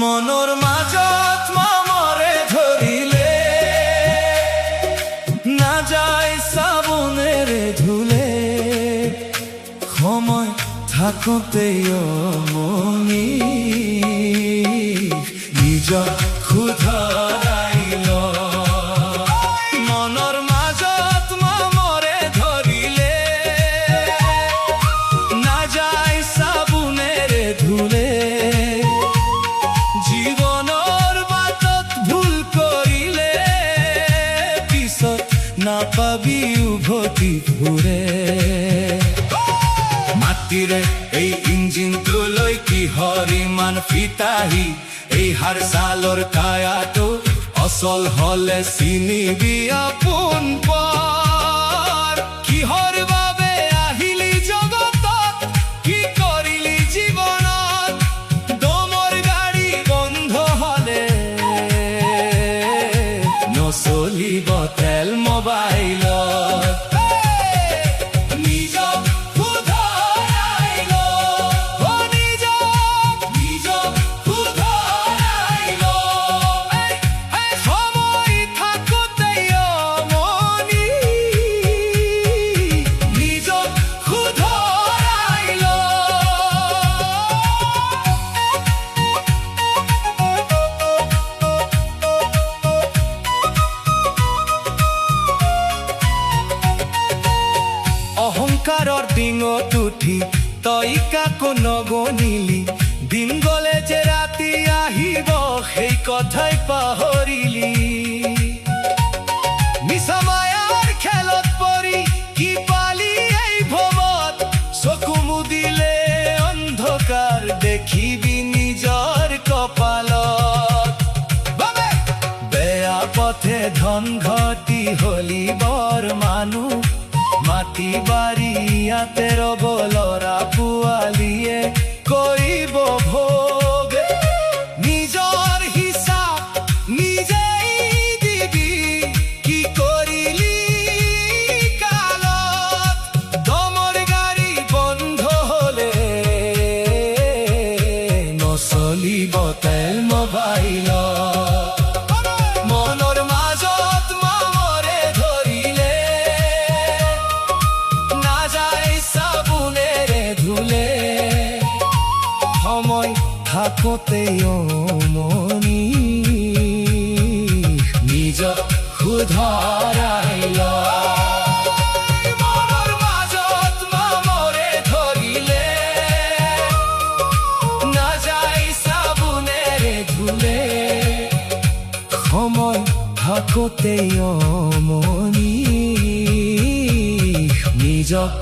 মনৰ মাজত মৰে ধৰিলে নাযায় চাবোনেৰে ধুলে সময় থাকোঁতেই মনি নিজক শুধৰাই ল মনৰ মাজত মৰে ধৰিলে নাযায় চাবোনেৰে ধুলে জীবনৰ বাটত ভুল কৰিলে পিছত নাপাবি উভতি ঘূৰে মাটিৰে এই ইঞ্জিনটো লৈ কিহৰ ইমান ফিতাহী এই হাৰ ছালৰ কায়াটো অচল হলে চিনিবি আপোন পৰ কিহৰ বাবে আহিলি জগতত কি কৰিলি জীৱনত দমৰ গাড়ী বন্ধ হলে নচলিব তেল মোবাইলত অহংকাৰৰ ডিঙত উঠি তই কাকো নগনিলি দিন গলে যে ৰাতি আহিব সেই কথাই পাহৰিলি মিছা মায়াৰ খেলত পৰি কি পালি এই ভৱত চকু মুদিলে অন্ধকাৰ দেখিবি নিজৰ কপালত বেয়া পথে ধন ঘটি হলি বৰ মানুহ মাটি বাৰী ইয়াতে ৰব লৰা পোৱালীয়ে কৰিব ভোগ নিজৰ হিচাপ নিজেই দিবি কি কৰিলি কালত দমৰ গাড়ী বন্ধ হলে নচলিব তেল মোবাইলত মনৰ মাজত মৰে ধৰিলে সময় থাকোঁতেই মনি নিজক শুধৰাই ল মনৰ মাজত মৰে ধৰিলে নাযায় চাবোনেৰে ধুলে সময় থাকোঁতেই মনি নিজক